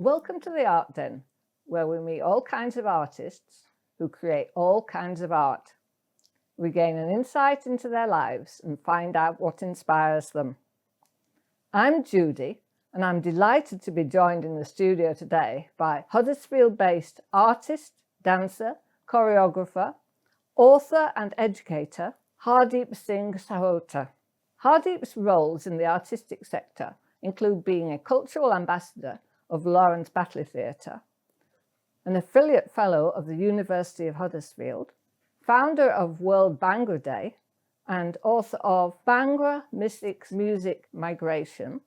Welcome to the Art Den, where we meet all kinds of artists who create all kinds of art. We gain an insight into their lives and find out what inspires them. I'm Judy, and I'm delighted to be joined in the studio today by Huddersfield-based artist, dancer, choreographer, author and educator, Hardeep Singh Sahota. Hardeep's roles in the artistic sector include being a cultural ambassador of Lawrence Batley Theatre, an affiliate fellow of the University of Huddersfield, founder of World Bhangra Day, and author of Bhangra Mystics Music Migration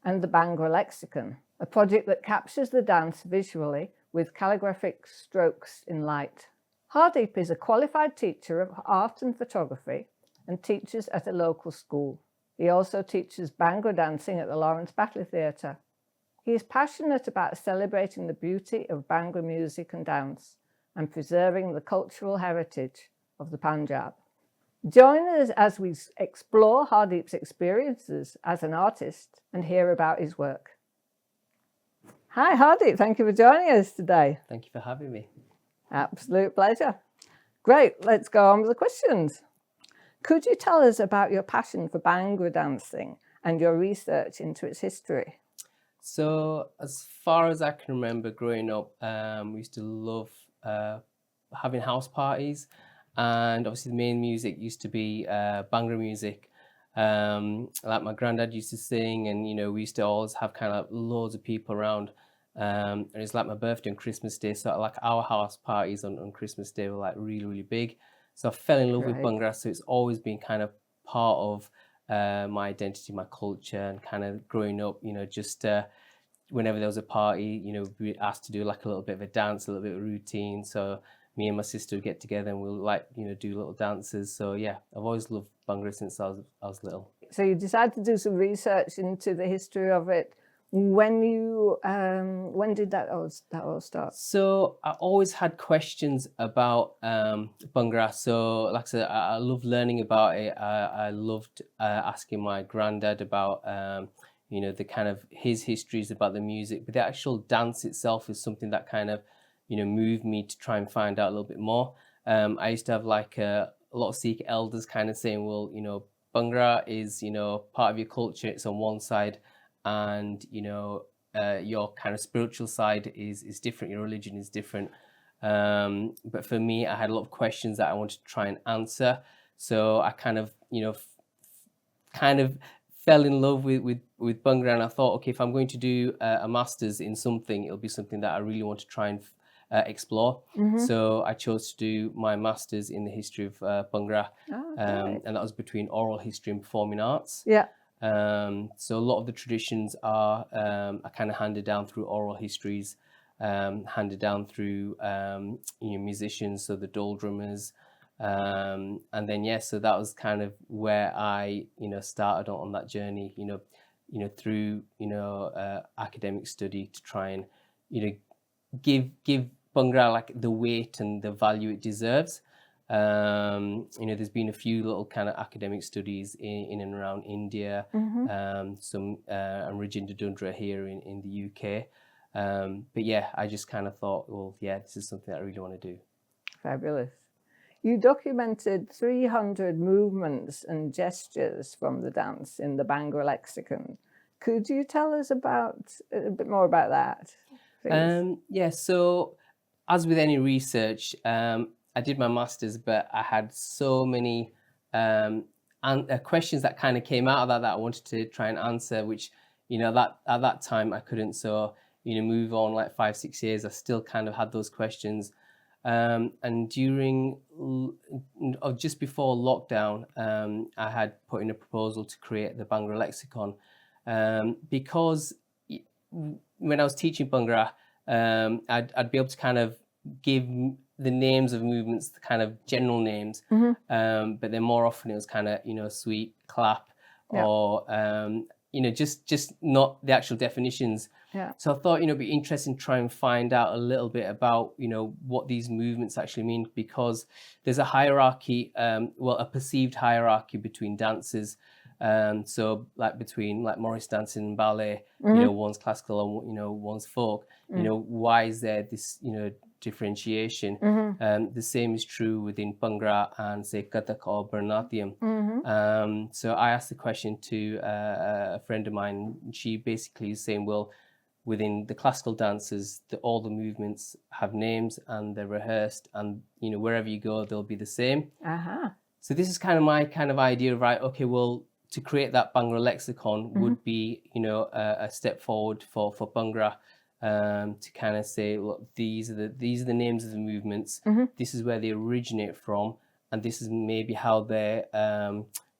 and the Bhangra Lexicon, a project that captures the dance visually with calligraphic strokes in light. Hardeep is a qualified teacher of art and photography and teaches at a local school. He also teaches Bhangra dancing at the Lawrence Batley Theatre. He is passionate about celebrating the beauty of Bhangra music and dance and preserving the cultural heritage of the Panjab. Join us as we explore Hardeep's experiences as an artist and hear about his work. Hi Hardeep, thank you for joining us today. Thank you for having me. Absolute pleasure. Great, let's go on with the questions. Could you tell us about your passion for Bhangra dancing and your research into its history? So as far as I can remember growing up, we used to love having house parties, and obviously the main music used to be Bhangra music. Like my granddad used to sing, and we used to always have kind of loads of people around. And it's like my birthday and Christmas Day, so like our house parties on Christmas Day were like really, really big. So I fell in love with Bhangra, so it's always been kind of part of my identity, my culture, and kind of growing up, just whenever there was a party, we were asked to do like a little bit of a dance, a little bit of a routine. So me and my sister would get together and we'll do little dances. So yeah, I've always loved Bhangra since I was little. So you decided to do some research into the history of it. When did that all start? So I always had questions about Bhangra. So like I said, I loved learning about it. I loved asking my granddad about the kind of his histories about the music, but the actual dance itself is something that kind of moved me to try and find out a little bit more. I used to have like a lot of Sikh elders kind of saying, well, Bhangra is part of your culture, it's on one side, and your kind of spiritual side is different, your religion is different. But for me, I had a lot of questions that I wanted to try and answer. So I kind of fell in love with Bhangra, and I thought, okay, if I'm going to do a master's in something, it'll be something that I really want to try and explore. So I chose to do my master's in the history of Bhangra, and that was between oral history and performing arts. Yeah. So a lot of the traditions are kind of handed down through oral histories, handed down through musicians, so the dole drummers, and then so that was kind of where I started on that journey, through academic study to try and give Bhangra like the weight and the value it deserves. There's been a few little kind of academic studies in and around India, some Rajinder Dundra here in the UK. But yeah, I just kind of thought, well, yeah, this is something that I really want to do. Fabulous. You documented 300 movements and gestures from the dance in the Bhangra Lexicon. Could you tell us a bit more about that, please? Yeah, so as with any research, I did my master's, but I had so many questions that kind of came out of that I wanted to try and answer, which, at that time I couldn't. So, move on like 5-6 years, I still kind of had those questions. And during, or just before lockdown, I had put in a proposal to create the Bhangra Lexicon, because when I was teaching Bhangra, I'd be able to kind of give the names of movements, the kind of general names, but then more often it was kind of sweep, clap, or just not the actual definitions. Yeah. So I thought it'd be interesting to try and find out a little bit about what these movements actually mean, because there's a hierarchy, a perceived hierarchy between dancers. So like between like Morris dancing and ballet, you know, one's classical and, you know, one's folk, you know, why is there this, you know, differentiation? The same is true within Bhangra and say Kathak or Bharatanatyam. So I asked the question to a friend of mine, and she basically is saying, well, within the classical dances, all the movements have names and they're rehearsed, and you know, wherever you go, they'll be the same. So this is kind of my kind of idea of, right, okay, well, to create that Bhangra lexicon would be, you know, a step forward for Bhangra, to kind of say, look, these are the names of the movements. This is where they originate from, and this is maybe how they're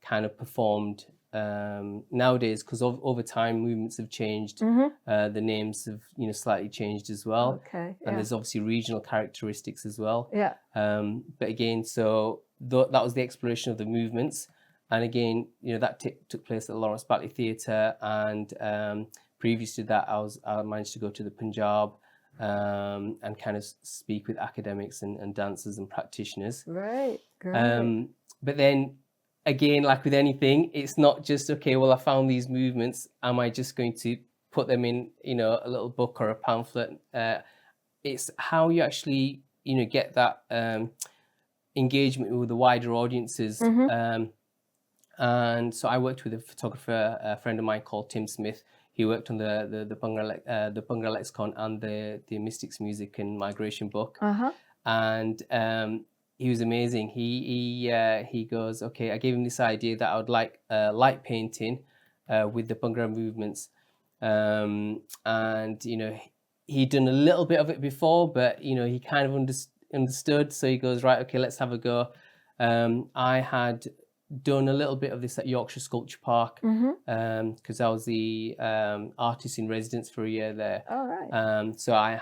kind of performed nowadays, because over time movements have changed. The names have, you know, slightly changed as well. And there's obviously regional characteristics as well. But again, so that was the exploration of the movements. And again, you know, that took place at the Lawrence Batley Theatre, and previous to that, I managed to go to the Panjab and kind of speak with academics and dancers and practitioners. Great. But then again, like with anything, it's not just, okay, well, I found these movements, am I just going to put them in, you know, a little book or a pamphlet? It's how you actually, you know, get that engagement with the wider audiences. And so I worked with a photographer, a friend of mine called Tim Smith. He worked on the Bhangra lexicon and the Mystics Music and Migration book. And he was amazing. He goes, okay, I gave him this idea that I would like light painting with the Bhangra movements. And, you know, he'd done a little bit of it before, but, you know, he kind of understood. So he goes, right, okay, let's have a go. I had done a little bit of this at Yorkshire Sculpture Park, because I was the artist in residence for a year there. So I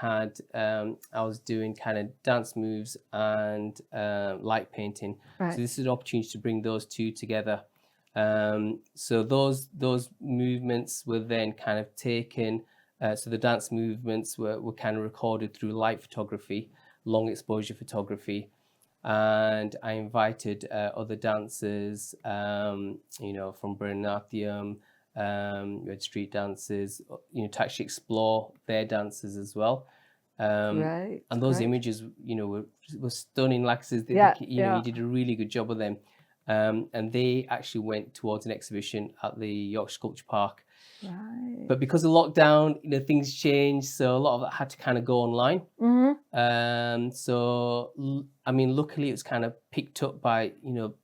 was doing kind of dance moves and light painting. So this is an opportunity to bring those two together. So those movements were then kind of taken. So the dance movements were kind of recorded through light photography, long exposure photography. And I invited other dancers, you know, from Bharatanatyam, we had street dancers, you know, to actually explore their dances as well. And those images, you know, were stunning. Like I said, you know, he did a really good job of them. And they actually went towards an exhibition at the Yorkshire Sculpture Park. But because of lockdown, you know, things changed, so a lot of that had to kind of go online. So I mean, luckily it was kind of picked up by you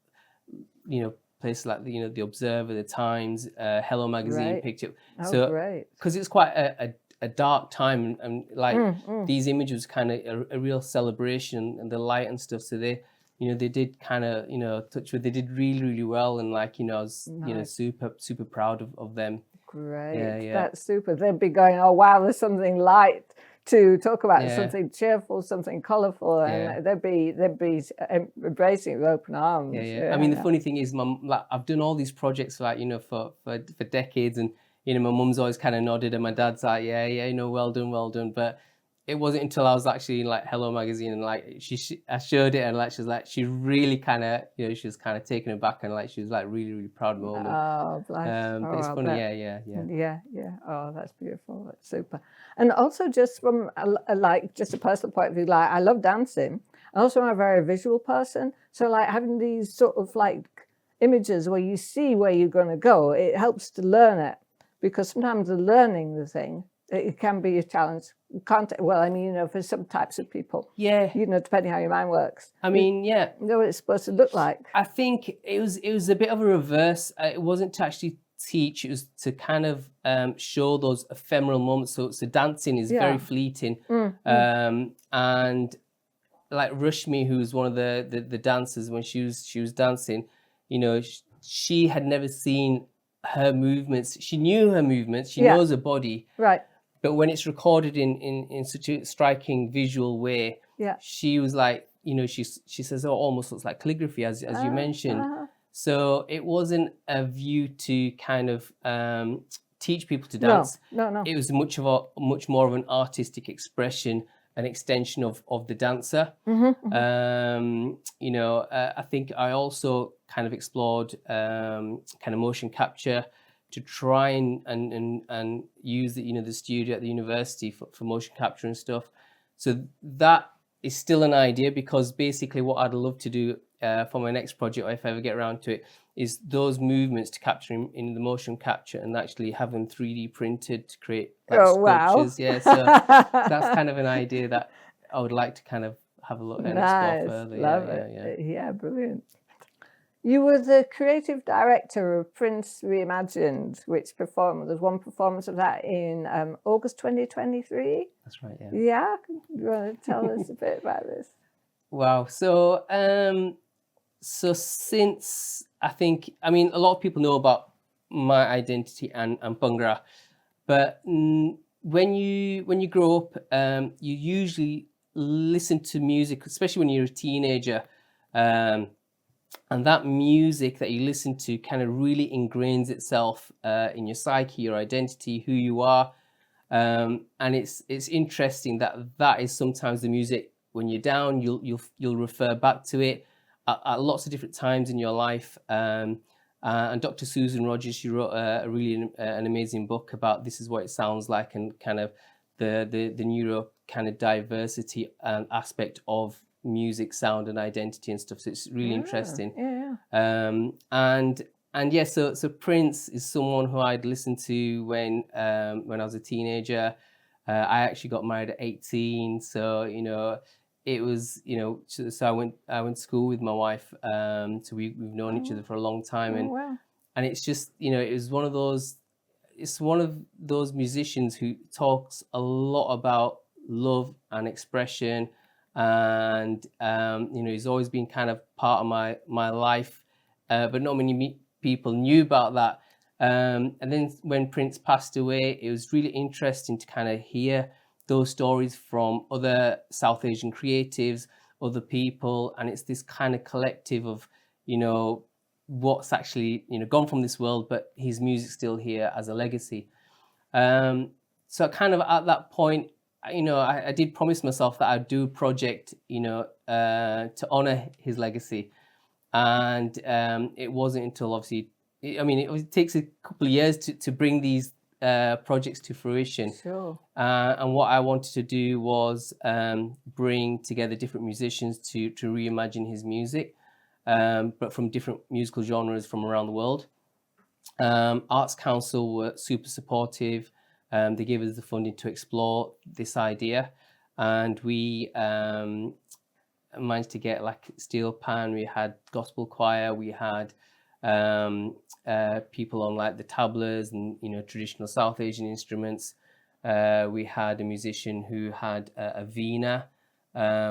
know places like the Observer, the Times, Hello Magazine picked it up. So because it's quite a dark time, and like these images kind of a real celebration and the light and stuff. So they, you know, they did kind of, you know, touch wood, they did really, really well, and like, you know, I was you know, super proud of them. That's super. They'd be going, oh wow, there's something light to talk about, something cheerful, something colourful, and they'd be embracing it with open arms. I mean, the funny thing is, like, I've done all these projects, like, you know, for decades, and you know, my mum's always kind of nodded, and my dad's like, yeah, you know, well done, but it wasn't until I was actually in like Hello Magazine, and like I showed it, and like she really kind of, you know, she was kind of taken aback, and like she was like really proud of me. Oh, bless. But it's funny, yeah. Oh, that's beautiful. That's super. And also, just from like just a personal point of view, like I love dancing. I also am a very visual person, so like having these sort of like images where you see where you're going to go, it helps to learn it, because sometimes learning the thing, it can be a challenge. Well, I mean, you know, for some types of people. You know, depending how your mind works. I mean, you know what it's supposed to look like. I think it was a bit of a reverse. It wasn't to actually teach, it was to kind of show those ephemeral moments. So dancing is very fleeting. And like Rushmi, who's one of the dancers, when she was dancing, you know, she had never seen her movements. She knew her movements. She knows her body. But when it's recorded in such a striking visual way, she was like, you know, she says, oh, it almost looks like calligraphy, as you mentioned. So it wasn't a view to kind of teach people to dance. No. It was much more of an artistic expression, an extension of the dancer. You know, I think I also kind of explored kind of motion capture to try and use the, you know, the studio at the university for motion capture and stuff. So that is still an idea, because basically what I'd love to do for my next project, or if I ever get around to it, is those movements to capture in the motion capture and actually have them 3D printed to create like sculptures. Wow. Yeah, so that's kind of an idea that I would like to kind of have a look and explore further. Love it. Yeah, brilliant. You were the creative director of Prince Reimagined, which there's one performance of that in August 2023. That's right, yeah. Yeah, you want to tell us a bit about this? Wow. So, so since I mean, a lot of people know about my identity and Bhangra, but when you grow up, you usually listen to music, especially when you're a teenager, and that music that you listen to kind of really ingrains itself in your psyche, your identity, who you are. And it's interesting that is sometimes the music when you're down, you'll refer back to it at lots of different times in your life. And Dr. Susan Rogers, she wrote an amazing book about this is what it sounds like, and kind of the neuro kind of diversity and aspect of music, sound, and identity and stuff. So it's really interesting. And yeah, so Prince is someone who I'd listened to when I was a teenager. I actually got married at 18, so you know, it was, you know, so I went to school with my wife. So we've known each other for a long time, and it's just, you know, it's one of those musicians who talks a lot about love and expression, and you know, he's always been kind of part of my life, but not many people knew about that. And then when Prince passed away, it was really interesting to kind of hear those stories from other South Asian creatives, other people, and it's this kind of collective of, you know, what's actually, you know, gone from this world, but his music's still here as a legacy. So kind of at that point, you know, I did promise myself that I'd do a project, you know, to honor his legacy. And it wasn't until obviously, I mean, it takes a couple of years to bring these projects to fruition. Sure. And what I wanted to do was bring together different musicians to reimagine his music, but from different musical genres from around the world. Arts Council were super supportive. They gave us the funding to explore this idea, and we managed to get like steel pan. We had gospel choir. We had people on like the tablas and, you know, traditional South Asian instruments. We had a musician who had a veena,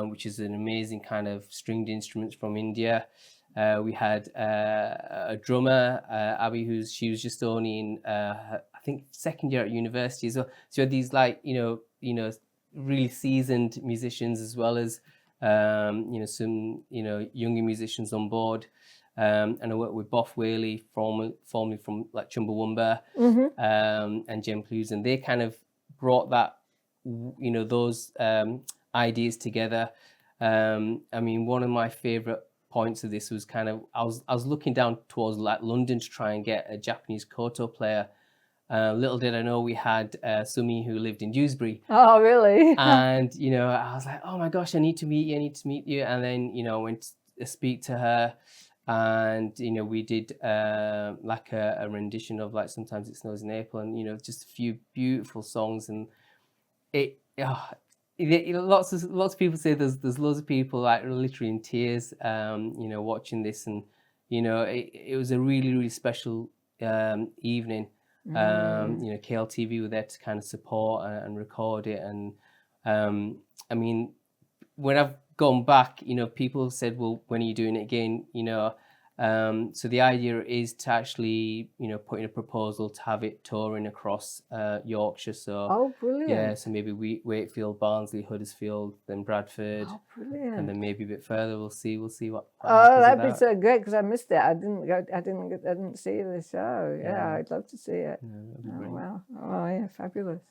which is an amazing kind of stringed instrument from India. We had a drummer, Abby, she was just only in I think second year at university. So you had these like, you know, really seasoned musicians, as well as you know, some, you know, younger musicians on board. And I worked with Boff Whaley, formerly from like Chumbawamba, and Jem Clues, and they kind of brought that, you know, those ideas together. I mean, one of my favorite points of this was kind of, I was looking down towards like London to try and get a Japanese koto player. Little did I know we had Sumi, who lived in Dewsbury. Oh, really? And, you know, I was like, oh my gosh, I need to meet you. And then, you know, I went to speak to her, and, you know, we did like a rendition of like Sometimes It Snows in April, and, you know, just a few beautiful songs. And lots of people say there's loads of people like literally in tears, you know, watching this. And, you know, it was a really, really special evening. You know, KLTV were there to kind of support and record it. And I mean, when I've gone back, you know, people have said, well, when are you doing it again? You know, so the idea is to actually, you know, put in a proposal to have it touring across Yorkshire. So, oh, brilliant. Yeah, so maybe Wakefield, Barnsley, Huddersfield, then Bradford. Oh, brilliant. And then maybe a bit further. We'll see what oh, that'd be so great, because I missed it. I didn't see the show. Yeah, I'd love to see it. Yeah, that'd be oh, brilliant. wow. Oh, yeah, fabulous.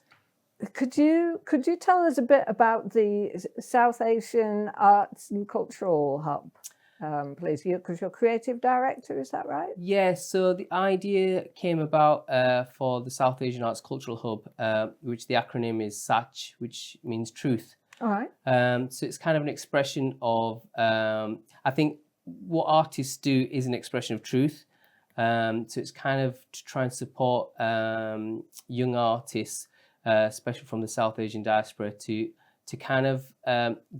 Could you tell us a bit about the South Asian Arts and Cultural Hub, please? Because you're creative director, is that right? Yeah, so the idea came about for the South Asian Arts Cultural Hub, which the acronym is SACH, which means truth. All right. So it's kind of an expression of, I think what artists do is an expression of truth. So it's kind of to try and support young artists, especially from the South Asian diaspora, to kind of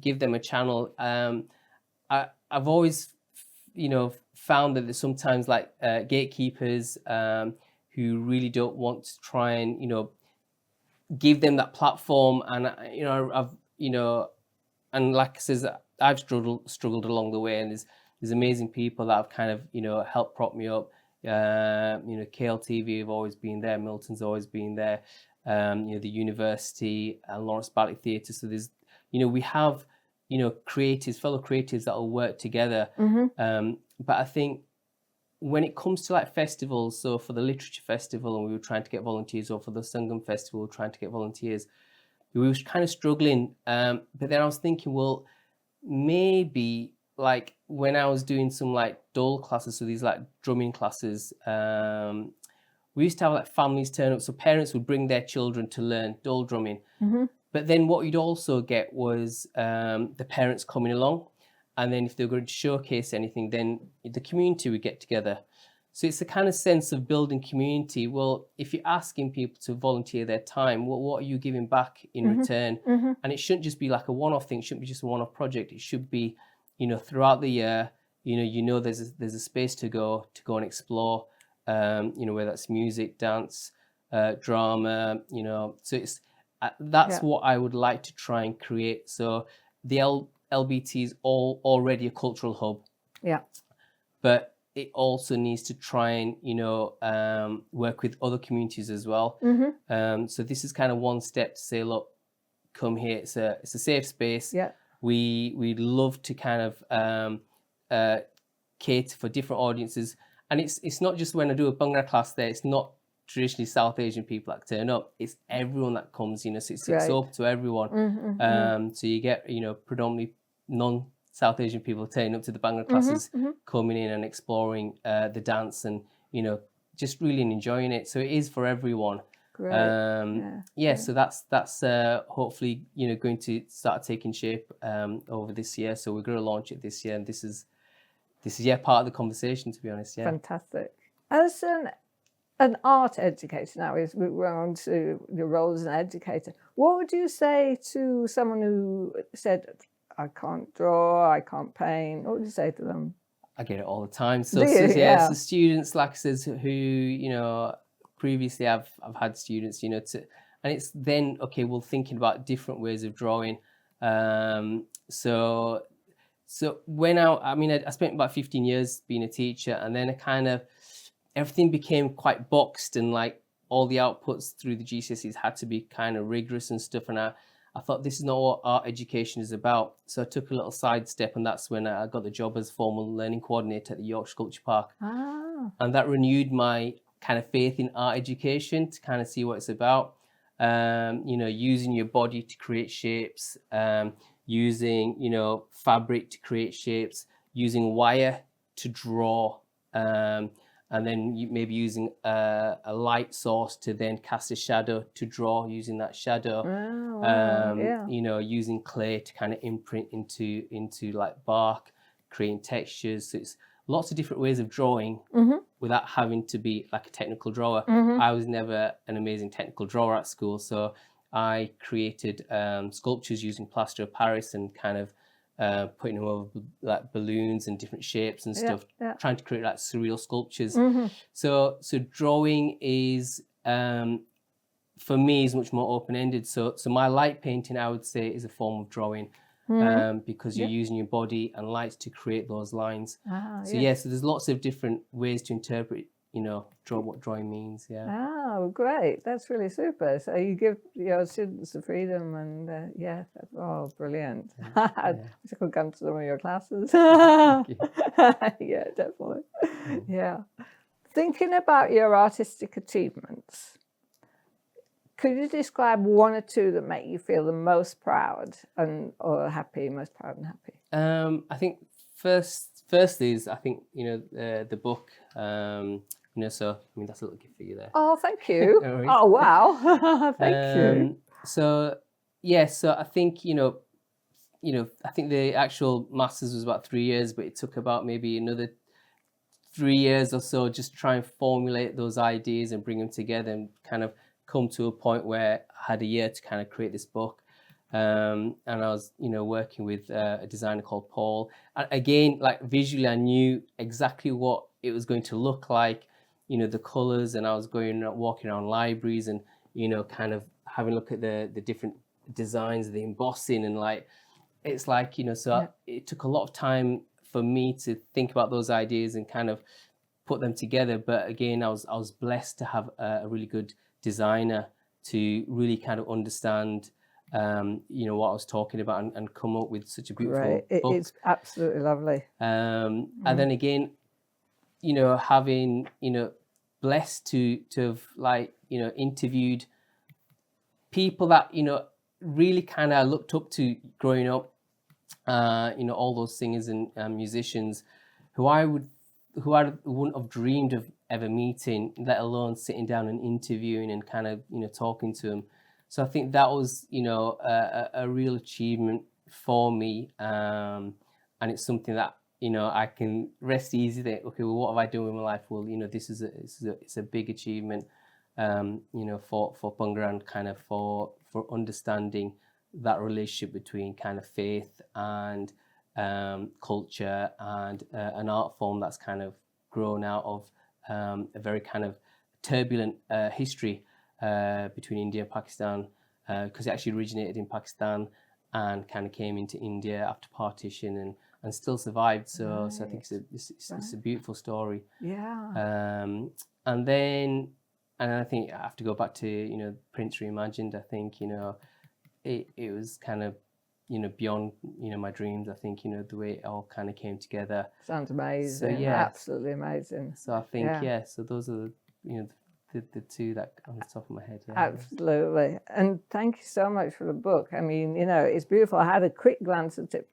give them a channel. I've always, found that there's sometimes like gatekeepers who really don't want to try and, give them that platform. And, and like I says, I've struggled along the way, and there's amazing people that have kind of, helped prop me up. KLTV have always been there, Milton's always been there, the university and Lawrence Batley Theatre. So there's, we have, fellow creatives that will work together. But I think when it comes to like festivals, so for the literature festival, and we were trying to get volunteers, or for the Sangam festival, we were trying to get volunteers, we were kind of struggling. But then I was thinking, well, maybe like when I was doing some like dole classes, so these like drumming classes, we used to have like families turn up, so parents would bring their children to learn dole drumming. But then what you'd also get was the parents coming along, and then if they were going to showcase anything, then the community would get together. So it's a kind of sense of building community. Well, if you're asking people to volunteer their time, well, what are you giving back in return? And it shouldn't just be like a one-off thing. It shouldn't be just a one-off project. It should be, throughout the year, there's a space to go and explore, whether that's music, dance, drama, so it's, that's what I would like to try and create. So the LBT is already a cultural hub. Yeah. But it also needs to try and, work with other communities as well. So this is kind of one step to say, look, come here. It's a safe space. Yeah. We'd love to kind of cater for different audiences. And it's not just when I do a Bhangra class there, it's not traditionally South Asian people that turn up. It's everyone that comes, so it's open to everyone. So you get, predominantly non-South Asian people turning up to the Bhangra classes, coming in and exploring the dance and, just really enjoying it. So it is for everyone. Great. So that's hopefully, going to start taking shape over this year. So we're going to launch it this year, and this is part of the conversation, to be honest. Yeah. Fantastic. As an art educator now, we're on to your role as an educator. What would you say to someone who said, I can't draw, I can't paint? What would you say to them? I get it all the time. So so students, like I said, who, previously I've had students, and it's then, okay, well, thinking about different ways of drawing. So when I spent about 15 years being a teacher, and then everything became quite boxed, and like all the outputs through the GCSEs had to be kind of rigorous and stuff. And I thought, this is not what art education is about. So I took a little sidestep, and that's when I got the job as formal learning coordinator at the York Sculpture Park. And that renewed my kind of faith in art education, to kind of see what it's about. Using your body to create shapes, using, fabric to create shapes, using wire to draw, and then maybe using a light source to then cast a shadow to draw, using that shadow. Using clay to kind of imprint into like bark, creating textures. So it's lots of different ways of drawing without having to be like a technical drawer. I was never an amazing technical drawer at school, so I created sculptures using plaster of Paris and kind of putting them over like balloons and different shapes and stuff, trying to create like surreal sculptures. So drawing is, for me, is much more open-ended. So my light painting, I would say, is a form of drawing, because you're using your body and lights to create those lines. So there's lots of different ways to interpret, what drawing means. Oh, great. That's really super. So you give your students the freedom, and oh, brilliant. I wish I could come to some of your classes. Yeah, definitely. Yeah. Thinking about your artistic achievements, could you describe one or two that make you feel the most proud or happy, most proud and happy? I think firstly is, I think, the book, so I mean, that's a little gift for you there. Oh, thank you. No worries. Oh, wow. Thank you. So yeah, so I think, I think the actual masters was about 3 years, but it took about maybe another 3 years or so just try and formulate those ideas and bring them together and kind of come to a point where I had a year to kind of create this book. And I was, working with a designer called Paul. And again, like visually, I knew exactly what it was going to look like, the colors, and I was walking around libraries and, kind of having a look at the different designs, the embossing, and like, it's like, it took a lot of time for me to think about those ideas and kind of put them together. But again, I was blessed to have a really good designer to really kind of understand what I was talking about and come up with such a beautiful book. It's absolutely lovely. And then again, having, blessed to have like, interviewed people that, really kind of looked up to growing up, all those singers and musicians who I wouldn't have dreamed of ever meeting, let alone sitting down and interviewing and kind of, talking to them. So I think that was, a real achievement for me. And it's something that, I can rest easy that, okay, well, what have I done with my life? Well, it's a big achievement, for Bhangra and kind of for understanding that relationship between kind of faith and culture and an art form that's kind of grown out of a very kind of turbulent history between India and Pakistan, because it actually originated in Pakistan and kind of came into India after partition and still survived. So I think it's a beautiful story. Yeah. And then I think I have to go back to Prince Reimagined. I think it was kind of beyond my dreams. I think the way it all kind of came together. Sounds amazing. So yeah, absolutely amazing. So I think so those are the two that on the top of my head. Yeah. Absolutely. And thank you so much for the book. I mean, it's beautiful. I had a quick glance at it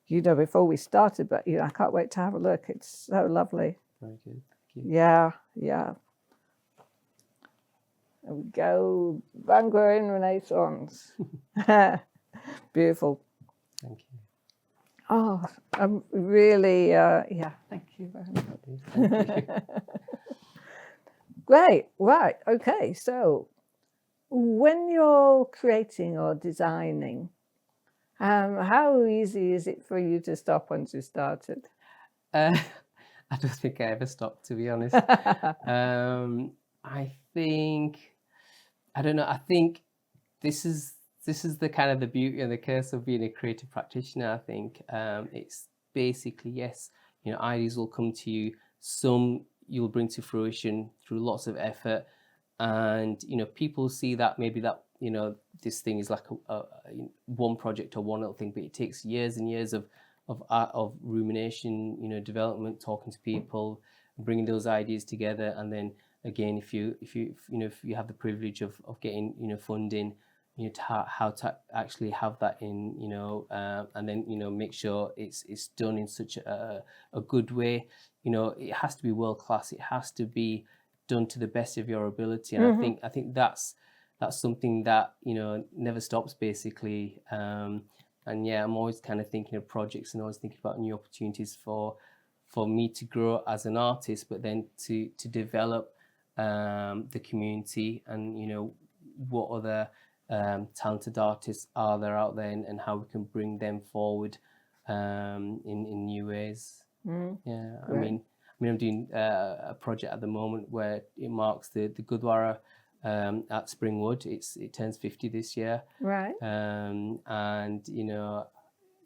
before we started, but I can't wait to have a look. It's so lovely. Very good. Thank you. Yeah. There we go. Bhangra in Renaissance. Beautiful. Thank you. Oh, I'm really, thank you very much. Thank you. Great. Right. Okay. So when you're creating or designing, how easy is it for you to stop once you started? I don't think I ever stopped, to be honest. I think, I don't know, I think this is the kind of the beauty and the curse of being a creative practitioner. I think it's basically, yes, ideas will come to you. Some you'll bring to fruition through lots of effort, and people see that maybe that this thing is like a one project or one little thing, but it takes years and years of rumination, development, talking to people, bringing those ideas together, and then again, if you have the privilege of getting funding, how to actually have that in, and then make sure it's done in such a good way. It has to be world class. It has to be done to the best of your ability, and I think that's something that never stops, basically. And yeah, I'm always kind of thinking of projects and always thinking about new opportunities for me to grow as an artist, but then to develop the community and what other talented artists are there out there, and how we can bring them forward in new ways. Yeah, I mean I'm doing a project at the moment where it marks the Gurdwara at Springwood. It turns 50 this year, right? And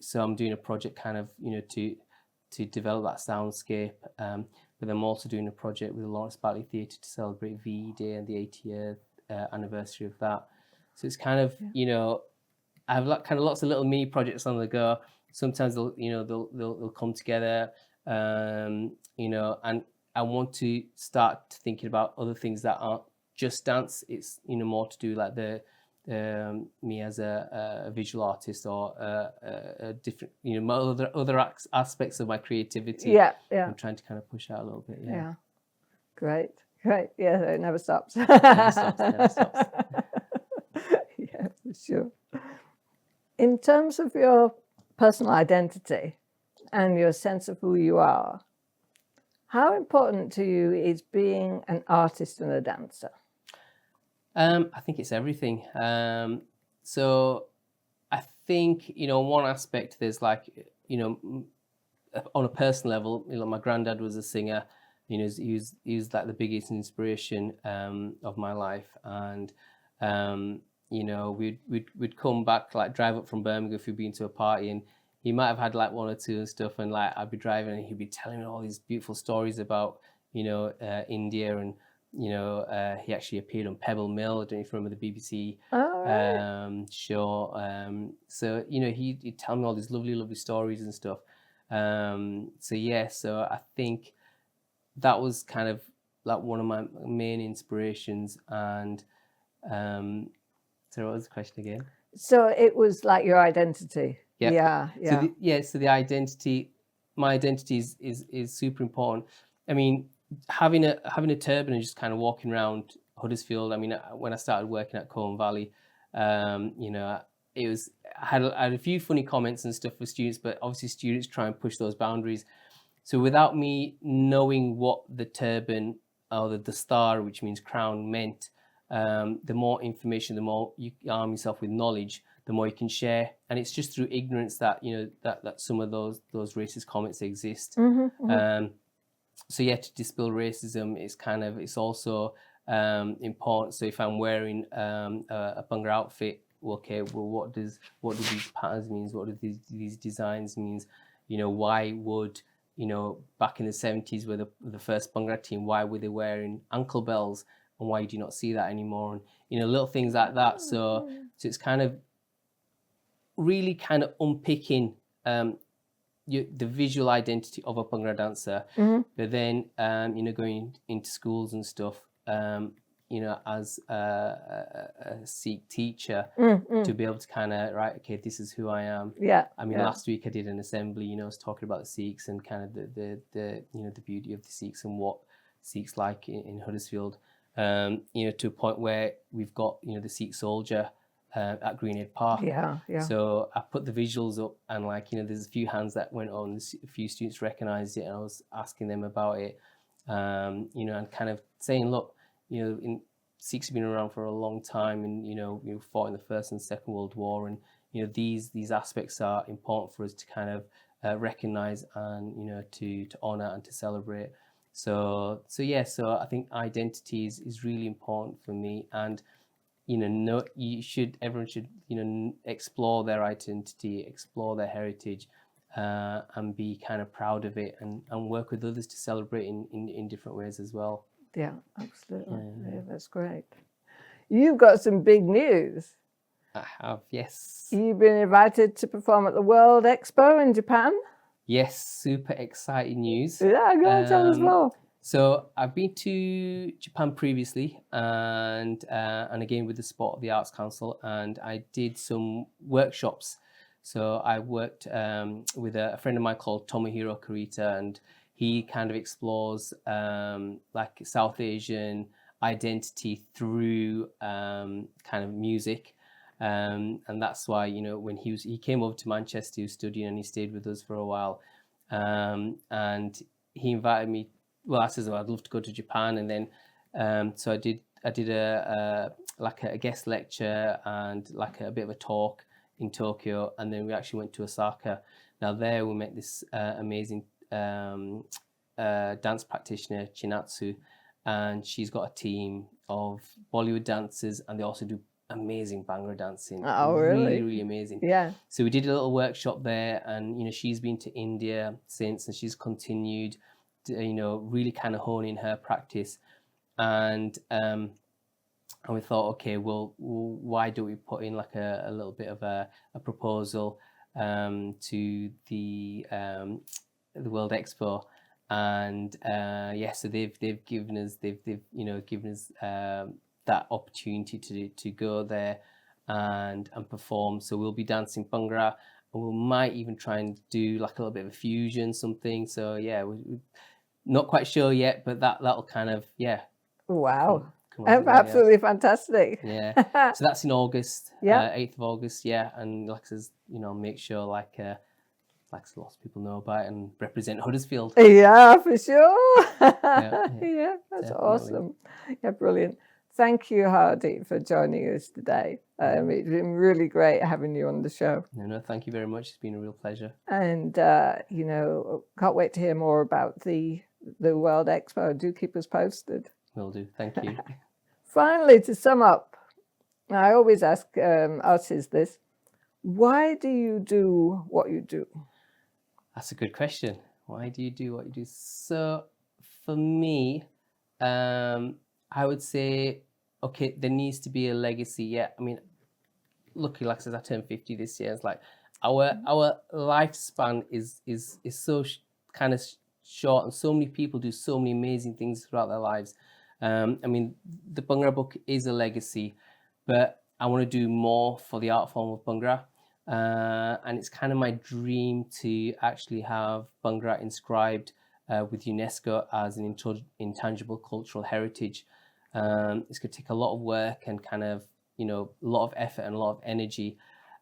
so I'm doing a project kind of to develop that soundscape. But I'm also doing a project with the Lawrence Batley Theatre to celebrate VE Day and the 80th anniversary of that. So it's kind of I have kind of lots of little mini projects on the go. Sometimes they'll come together, and I want to start thinking about other things that aren't just dance. It's more to do like the me as a visual artist or a different my other aspects of my creativity. Yeah. I'm trying to kind of push out a little bit. Yeah. Great. Yeah, it never stops. Never stops. Yeah, for sure. In terms of your personal identity and your sense of who you are, how important to you is being an artist and a dancer? I think it's everything. So I think, one aspect there's like, on a personal level, my granddad was a singer, he was like the biggest inspiration of my life. And, we'd come back, like drive up from Birmingham if we'd been to a party, and he might have had like one or two and stuff. And like, I'd be driving and he'd be telling me all these beautiful stories about, India. And, he actually appeared on Pebble Mill. I don't know if you remember the BBC show. So, he'd tell me all these lovely, lovely stories and stuff. So I think that was kind of like one of my main inspirations. And so what was the question again? So it was like your identity. Yep. Yeah. So the identity, my identity is super important. I mean, having a turban and just kind of walking around Huddersfield. I mean, when I started working at Colne Valley, it was I had a few funny comments and stuff for students, but obviously students try and push those boundaries. So without me knowing what the turban or the dastar, which means crown, meant, the more information, the more you arm yourself with knowledge, the more you can share. And it's just through ignorance that that some of those racist comments exist. So yeah, to dispel racism it's also important. So if I'm wearing a Bhangra outfit, okay, well, what do these patterns mean? What do these designs means? Why would back in the 70s with the first Bhangra team, why were they wearing ankle bells, and why do you not see that anymore? And little things like that. So it's kind of really kind of unpicking the visual identity of a Bhangra dancer, but then going into schools and stuff, as a Sikh teacher, to be able to kind of this is who I am. I mean, last week I did an assembly, I was talking about the Sikhs and kind of the beauty of the Sikhs and what Sikhs like in Huddersfield, to a point where we've got the Sikh soldier at Greenhead Park. So I put the visuals up, and there's a few hands that went on, a few students recognized it, and I was asking them about it, and kind of saying, look, Sikhs have been around for a long time, and we fought in the First and Second World War, and these aspects are important for us to kind of recognize and to honor and to celebrate. So I think identity is really important for me. And everyone should explore their identity, explore their heritage, and be kind of proud of it, and work with others to celebrate in different ways as well. Yeah, absolutely. Yeah, that's great. You've got some big news. I have, yes. You've been invited to perform at the World Expo in Japan. Yes, super exciting news. Yeah, go on, tell us more. So I've been to Japan previously, and again with the support of the Arts Council, and I did some workshops. So I worked with a friend of mine called Tomohiro Kurita, and he kind of explores like South Asian identity through kind of music, and that's why when he came over to Manchester, he was studying, and he stayed with us for a while, and he invited me. Well, I said, I'd love to go to Japan, and then so I did a guest lecture and like a bit of a talk in Tokyo, and then we actually went to Osaka. Now there we met this amazing dance practitioner, Chinatsu, and she's got a team of Bollywood dancers, and they also do amazing Bhangra dancing. Oh, really? Really, really amazing. Yeah. So we did a little workshop there, and she's been to India since, and she's continued really kind of honing her practice, and we thought, okay, well, why don't we put in like a little bit of a proposal to the World Expo, and so they've given us that opportunity to go there and perform. So we'll be dancing Bhangra, and we might even try and do like a little bit of a fusion, something. So yeah, we're not quite sure yet, but that'll kind of, yeah. Wow. Come on, Absolutely fantastic. Yeah. So that's in August, Yeah. 8th of August. Yeah. And like I says, you know, make sure like lots of people know about it and represent Huddersfield. Yeah, for sure. Yeah, Yeah, that's definitely. awesome. Yeah, brilliant. Thank you, Hardeep, for joining us today. It's been really great having you on the show. No, thank you very much. It's been a real pleasure. And, you know, can't wait to hear more about the World Expo. Do keep us posted. Will do. Thank you. Finally, to sum up, I always ask artists this: why do you do what you do? That's a good question. Why do you do what you do? So for me, I would say, okay, there needs to be a legacy. Yeah, I mean, luckily, like I said, I turned 50 this year. It's like our lifespan is so kind of short, and so many people do so many amazing things throughout their lives. I mean, the Bhangra book is a legacy, but I want to do more for the art form of Bhangra. And it's kind of my dream to actually have Bhangra inscribed with UNESCO as an intangible cultural heritage. It's going to take a lot of work and kind of, you know, a lot of effort and a lot of energy.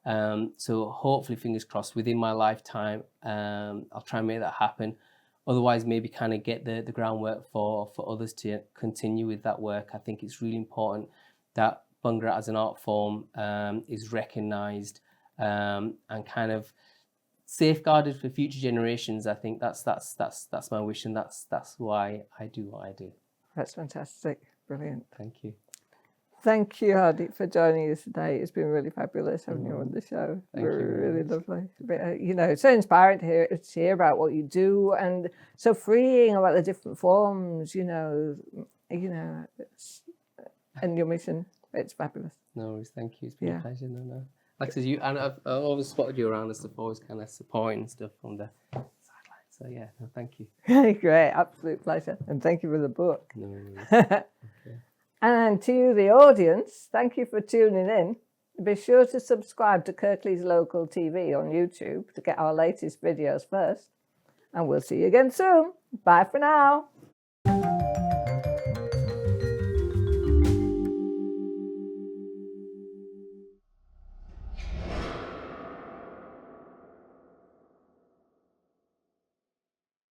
So hopefully, fingers crossed, within my lifetime, I'll try and make that happen. Otherwise, maybe kind of get the groundwork for others to continue with that work. I think it's really important that Bhangra as an art form is recognised and kind of safeguarded for future generations. I think that's my wish, and that's why I do what I do. That's fantastic. Brilliant. Thank you. Thank you, Hardeep, for joining us today. It's been really fabulous having you on the show. Thank you. Really lovely. You know, it's so inspiring to hear about what you do, and so freeing about the different forms. You know, and your mission. It's fabulous. No worries. Thank you. It's been a pleasure. No. Like I said, and I've always spotted you around and stuff, always kind of supporting stuff from the sideline. So yeah, no, thank you. Great, absolute pleasure, and thank you for the book. No worries. Okay. And to you, the audience, thank you for tuning in. Be sure to subscribe to Kirklees Local TV on YouTube to get our latest videos first. And we'll see you again soon. Bye for now.